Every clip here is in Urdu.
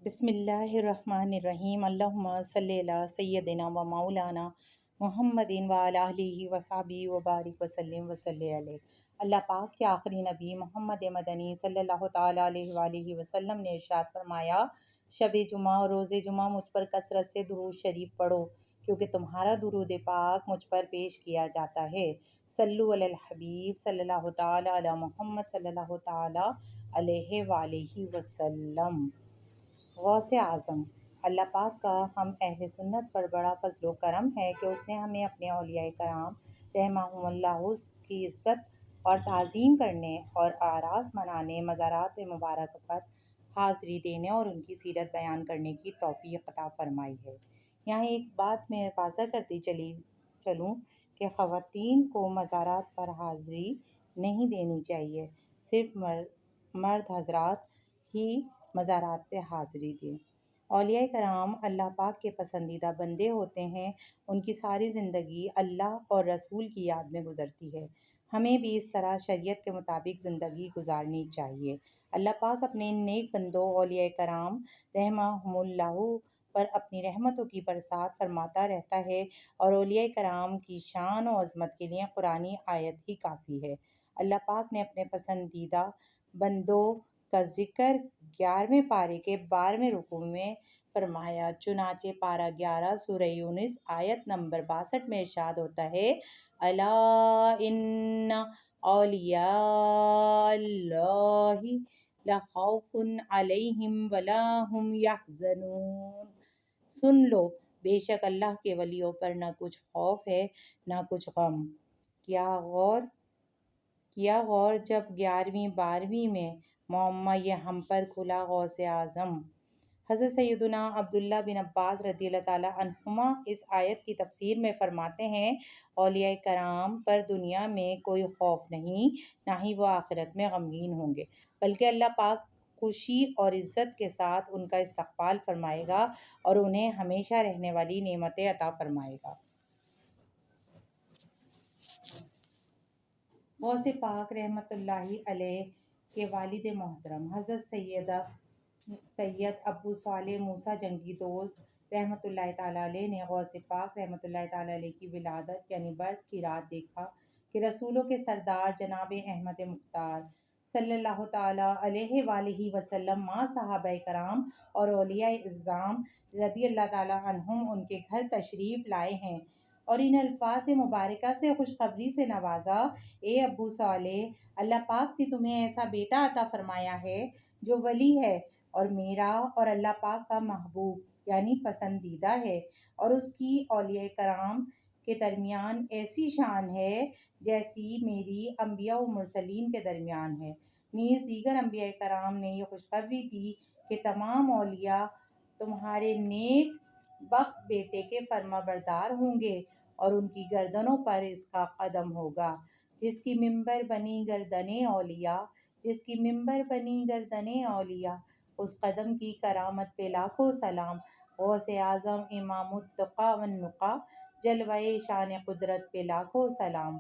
بسم اللہ الرحمن الرحیم، اللہم صلی علی سیدنا و مولانا محمد و علی آلہ و صحبہ و بارک وسلم وصلی علیہ۔ اللہ پاک کے آخری نبی محمد مدنی صلی اللہ تعالیٰ علیہ وآلہ وسلم نے ارشاد فرمایا، شب جمعہ اور روز جمعہ مجھ پر کثرت سے درود شریف پڑھو، کیونکہ تمہارا درود پاک مجھ پر پیش کیا جاتا ہے۔ صلو علی الحبیب صلی اللہ تعالیٰ علی محمد صلی اللہ تعالیٰ علیہ وآلہ وسلم۔ غوث اعظم۔ اللہ پاک کا ہم اہل سنت پر بڑا فضل و کرم ہے کہ اس نے ہمیں اپنے اولیاء کرام رحمہم اللہ کی عزت اور تعظیم کرنے اور اعراس منانے، مزارات مبارک پر حاضری دینے اور ان کی سیرت بیان کرنے کی توفیق عطا فرمائی ہے۔ یہاں ایک بات میں واضح کرتی چلوں کہ خواتین کو مزارات پر حاضری نہیں دینی چاہیے، صرف مرد حضرات ہی مزارات پہ حاضری دیں۔ اولیاء کرام اللہ پاک کے پسندیدہ بندے ہوتے ہیں، ان کی ساری زندگی اللہ اور رسول کی یاد میں گزرتی ہے۔ ہمیں بھی اس طرح شریعت کے مطابق زندگی گزارنی چاہیے۔ اللہ پاک اپنے ان نیک بندوں اولیاء کرام رحمہم اللہ پر اپنی رحمتوں کی برسات فرماتا رہتا ہے، اور اولیاء کرام کی شان و عظمت کے لیے قرآنی آیت ہی کافی ہے۔ اللہ پاک نے اپنے پسندیدہ بندوں کا ذکر 11ویں پارے کے 12ویں رکوع میں فرمایا۔ چنانچہ پارہ 11 سورہ یونس آیت نمبر 62 میں ارشاد ہوتا ہے، الا ان اولیاء اللہ لا خوف علیہم ولا هم یحزنون۔ سن لو، بے شک اللہ کے ولیوں پر نہ کچھ خوف ہے نہ کچھ غم۔ کیا غور جب 11ویں 12ویں میں معمہ یہ ہم پر کھلا غوث اعظم حضرت سیدنا عبداللہ بن عباس رضی اللہ تعالیٰ عنہما اس آیت کی تفسیر میں فرماتے ہیں، اولیاء کرام پر دنیا میں کوئی خوف نہیں، نہ ہی وہ آخرت میں غمگین ہوں گے، بلکہ اللہ پاک خوشی اور عزت کے ساتھ ان کا استقبال فرمائے گا اور انہیں ہمیشہ رہنے والی نعمتیں عطا فرمائے گا۔ غوث پاک رحمۃ اللہ علیہ کے والد محترم حضرت سید ابو صالح موسیٰ جنگی دوست رحمۃ اللہ تعالیٰ علیہ نے غوث پاک رحمۃ اللہ تعالیٰ علیہ کی ولادت یعنی برت کی رات دیکھا کہ رسولوں کے سردار جناب احمد مختار صلی اللہ تعالیٰ علیہ وآلہ وسلم مع صحابہ کرام اور اولیاء اعظام رضی اللہ تعالیٰ عنہم ان کے گھر تشریف لائے ہیں، اور ان الفاظ مبارکہ سے خوشخبری سے نوازا، اے ابو صالح، اللہ پاک نے تمہیں ایسا بیٹا عطا فرمایا ہے جو ولی ہے اور میرا اور اللہ پاک کا محبوب یعنی پسندیدہ ہے، اور اس کی اولیاء کرام کے درمیان ایسی شان ہے جیسی میری انبیاء و مرسلین کے درمیان ہے۔ نیز دیگر انبیاء کرام نے یہ خوشخبری دی کہ تمام اولیاء تمہارے نیک بخت بیٹے کے فرما بردار ہوں گے، اور ان کی گردنوں پر اس کا قدم ہوگا، جس کی منبر بنی گردنیں اولیاء، جس کی منبر بنی گردنیں اولیاء، اس قدم کی کرامت پہ لاکھوں سلام۔ غوث اعظم امام التقیٰ والنقیٰ، جلوہ شان قدرت پہ لاکھوں سلام۔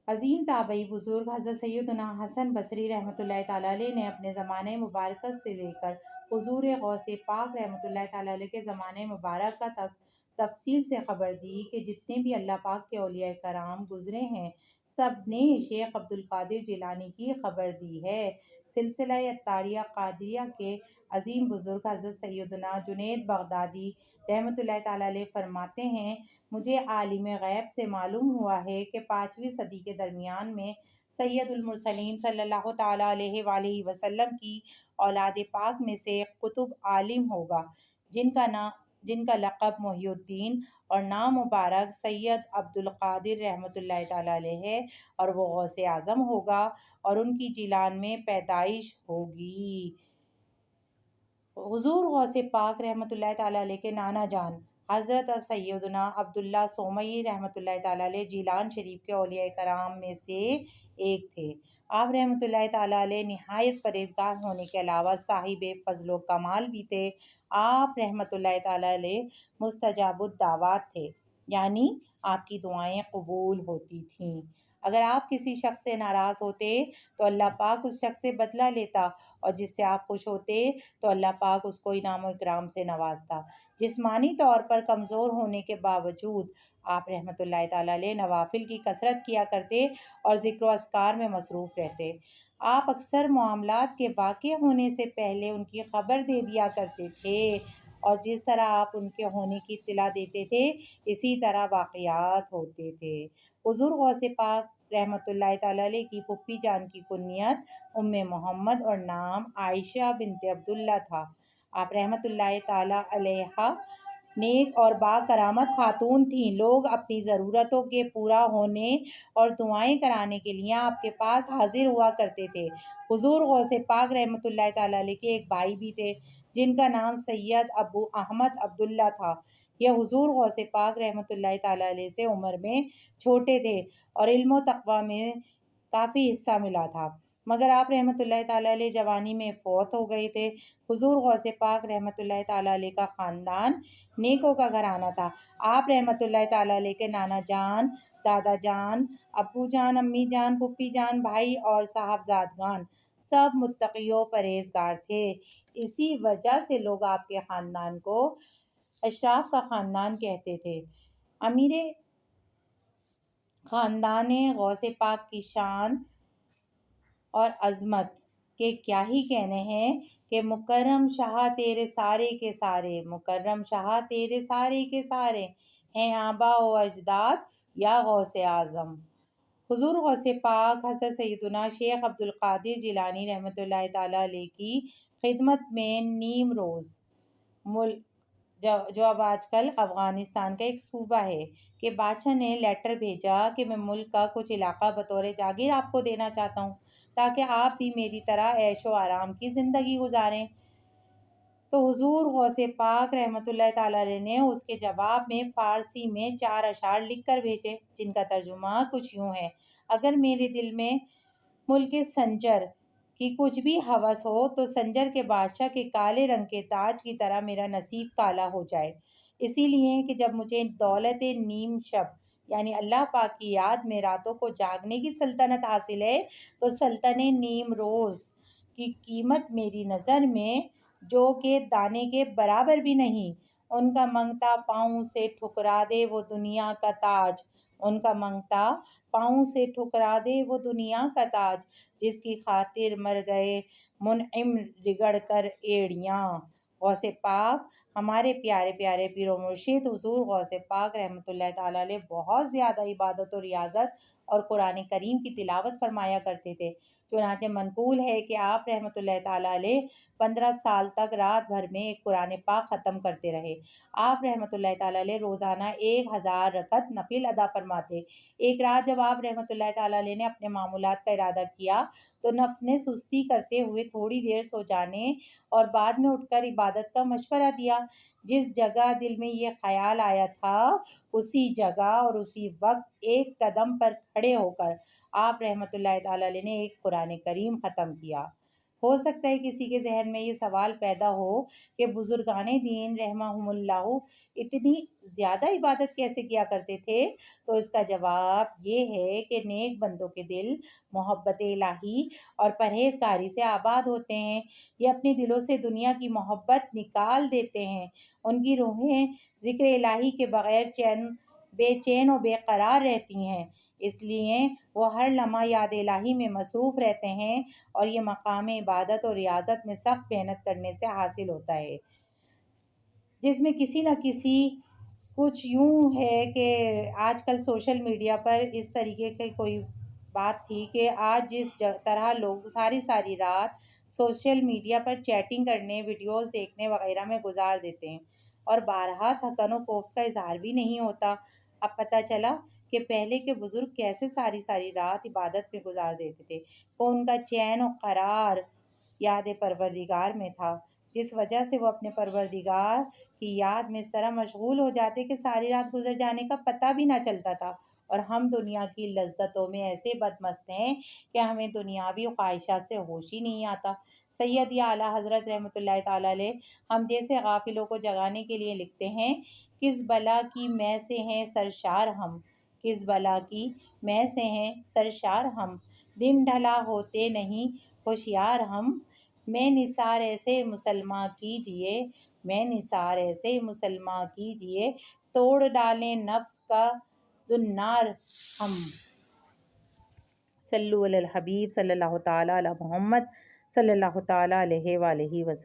عظیم تابعی بزرگ حضرت سیدنا حسن بصری رحمۃ اللہ تعالیٰ علیہ نے اپنے زمانہ مبارکہ سے لے کر حضور غوث پاک رحمۃ اللہ تعالیٰ علیہ کے زمانہ مبارکہ تک تفصیل سے خبر دی کہ جتنے بھی اللہ پاک کے اولیاء کرام گزرے ہیں، سب نے شیخ عبد القادر جیلانی کی خبر دی ہے۔ سلسلہ اتاریہ قادریہ کے عظیم بزرگ حضرت سیدنا جنید بغدادی رحمۃ اللہ تعالیٰ علیہ فرماتے ہیں، مجھے عالم غیب سے معلوم ہوا ہے کہ 5ویں صدی کے درمیان میں سید المرسلین صلی اللہ تعالیٰ علیہ وآلہ وسلم کی اولاد پاک میں سے ایک قطب عالم ہوگا، جن کا لقب محی الدین اور نام مبارک سید عبد القادر رحمۃ اللہ تعالیٰ علیہ ہے، اور وہ غوث اعظم ہوگا اور ان کی جیلان میں پیدائش ہوگی۔ حضور غوث پاک رحمۃ اللہ تعالیٰ علیہ کے نانا جان حضرت سیدنا عبداللہ سومئی رحمۃ اللہ تعالیٰ علیہ جیلان شریف کے اولیاء کرام میں سے ایک تھے۔ آپ رحمۃ اللہ تعالیٰ علیہ نہایت پرہیزگار ہونے کے علاوہ صاحب فضل و کمال بھی تھے۔ آپ رحمۃ اللہ تعالیٰ علیہ مستجاب الدعوات تھے، یعنی آپ کی دعائیں قبول ہوتی تھیں۔ اگر آپ کسی شخص سے ناراض ہوتے تو اللہ پاک اس شخص سے بدلہ لیتا، اور جس سے آپ خوش ہوتے تو اللہ پاک اس کو انعام و اکرام سے نوازتا۔ جسمانی طور پر کمزور ہونے کے باوجود آپ رحمۃ اللہ تعالیٰ علیہ نوافل کی کثرت کیا کرتے اور ذکر و اذکار میں مصروف رہتے۔ آپ اکثر معاملات کے واقع ہونے سے پہلے ان کی خبر دے دیا کرتے تھے، اور جس طرح آپ ان کے ہونے کی اطلاع دیتے تھے اسی طرح واقعات ہوتے تھے۔ حضور غوث پاک رحمۃ اللہ تعالیٰ علیہ کی پھپھی جان کی کنیت ام محمد اور نام عائشہ بنت عبداللہ تھا۔ آپ رحمۃ اللہ تعالیٰ علیہ نیک اور با کرامت خاتون تھیں۔ لوگ اپنی ضرورتوں کے پورا ہونے اور دعائیں کرانے کے لیے آپ کے پاس حاضر ہوا کرتے تھے۔ حضور غوث پاک رحمۃ اللہ تعالیٰ علیہ کے ایک بھائی بھی تھے جن کا نام سید ابو احمد عبداللہ تھا۔ یہ حضور غوث پاک رحمۃ اللہ تعالیٰ علیہ سے عمر میں چھوٹے تھے اور علم و تقویٰ میں کافی حصہ ملا تھا، مگر آپ رحمۃ اللہ تعالیٰ علیہ جوانی میں فوت ہو گئے تھے۔ حضور غوث پاک رحمۃ اللہ تعالیٰ علیہ کا خاندان نیکوں کا گھرانہ تھا۔ آپ رحمۃ اللہ تعالیٰ علیہ کے نانا جان، دادا جان، ابو جان، امی جان، پھپھی جان، بھائی اور صاحبزادگان سب متقی و پرہیزگار تھے۔ اسی وجہ سے لوگ آپ کے خاندان کو اشراف کا خاندان کہتے تھے۔ امیر خاندان غوث پاک کی شان اور عظمت کے کیا ہی کہنے ہیں کہ مکرم شاہ تیرے سارے کے سارے، مکرم شاہ تیرے سارے کے سارے ہیں آبا و اجداد یا غوث اعظم۔ حضور غوث پاک حضرت سیدنا شیخ عبدالقادر جیلانی رحمۃ اللہ تعالیٰ علیہ کی خدمت میں نیم روز ملک جو اب آج کل افغانستان کا ایک صوبہ ہے کہ بادشاہ نے لیٹر بھیجا کہ میں ملک کا کچھ علاقہ بطور جاگیر آپ کو دینا چاہتا ہوں تاکہ آپ بھی میری طرح عیش و آرام کی زندگی گزاریں۔ تو حضور غوث پاک رحمۃ اللہ تعالیٰ علیہ نے اس کے جواب میں فارسی میں 4 اشعار لکھ کر بھیجے، جن کا ترجمہ کچھ یوں ہے: اگر میرے دل میں ملک سنجر کی کچھ بھی ہوس ہو تو سنجر کے بادشاہ کے کالے رنگ کے تاج کی طرح میرا نصیب کالا ہو جائے، اسی لیے کہ جب مجھے دولت نیم شب یعنی اللہ پاک کی یاد میں راتوں کو جاگنے کی سلطنت حاصل ہے تو سلطنت نیم روز کی قیمت میری نظر میں جو کہ دانے کے برابر بھی نہیں۔ ان کا منگتا پاؤں سے ٹھکرا دے وہ دنیا کا تاج، ان کا منگتا پاؤں سے ٹھکرا دے وہ دنیا کا تاج، جس کی خاطر مر گئے منعم رگڑ کر ایڑیاں۔ غوث پاک ہمارے پیارے پیارے پیر و مرشد حضور غوث پاک رحمۃ اللہ تعالیٰ علیہ بہت زیادہ عبادت و ریاضت اور قرآن کریم کی تلاوت فرمایا کرتے تھے۔ چنانچہ منقول ہے کہ آپ رحمۃ اللہ تعالیٰ علیہ 15 سال تک رات بھر میں ایک قرآن پاک ختم کرتے رہے۔ آپ رحمۃ اللہ تعالیٰ علیہ روزانہ 1000 رکعت نفل ادا فرماتے۔ ایک رات جب آپ رحمۃ اللہ تعالیٰ علیہ نے اپنے معمولات کا ارادہ کیا تو نفس نے سستی کرتے ہوئے تھوڑی دیر سو جانے اور بعد میں اٹھ کر عبادت کا مشورہ دیا۔ جس جگہ دل میں یہ خیال آیا تھا اسی جگہ اور اسی وقت ایک قدم پر کھڑے ہو کر آپ رحمۃ اللہ تعالیٰ علیہ نے ایک قرآن کریم ختم کیا۔ ہو سکتا ہے کسی کے ذہن میں یہ سوال پیدا ہو کہ بزرگان دین رحمہم اللہ اتنی زیادہ عبادت کیسے کیا کرتے تھے؟ تو اس کا جواب یہ ہے کہ نیک بندوں کے دل محبت الہی اور پرہیزگاری سے آباد ہوتے ہیں۔ یہ اپنے دلوں سے دنیا کی محبت نکال دیتے ہیں۔ ان کی روحیں ذکر الہی کے بغیر بے چین و بے قرار رہتی ہیں، اس لیے وہ ہر لمحہ یاد الہی میں مصروف رہتے ہیں، اور یہ مقام عبادت اور ریاضت میں سخت محنت کرنے سے حاصل ہوتا ہے، جس میں کسی نہ کسی کچھ یوں ہے کہ آج کل سوشل میڈیا پر اس طریقے کی کوئی بات تھی کہ آج جس طرح لوگ ساری رات سوشل میڈیا پر چیٹنگ کرنے، ویڈیوز دیکھنے وغیرہ میں گزار دیتے ہیں اور بارہا تھکن و کوفت کا اظہار بھی نہیں ہوتا۔ اب پتہ چلا کہ پہلے کے بزرگ کیسے ساری رات عبادت میں گزار دیتے تھے، وہ ان کا چین و قرار یاد پروردگار میں تھا، جس وجہ سے وہ اپنے پروردگار کی یاد میں اس طرح مشغول ہو جاتے کہ ساری رات گزر جانے کا پتہ بھی نہ چلتا تھا۔ اور ہم دنیا کی لذتوں میں ایسے بدمست ہیں کہ ہمیں دنیاوی خواہشات سے ہوش ہی نہیں آتا۔ سید یا اعلیٰ حضرت رحمۃ اللہ تعالیٰ علیہ ہم جیسے غافلوں کو جگانے کے لیے لکھتے ہیں: کس بلا کی مے سے ہیں سرشار ہم کس بلا کی میں سے ہیں سرشار ہم، دن ڈھلا ہوتے نہیں ہوشیار ہم، میں نثار ایسے مسلماں کیجئے، میں نثار ایسے مسلماں کیجئے، توڑ ڈالیں نفس کا زنار ہم۔ صلو علی الحبیب صلی اللہ تعالیٰ علی محمد صلی اللہ تعالیٰ علیہ وآلہ وسلم۔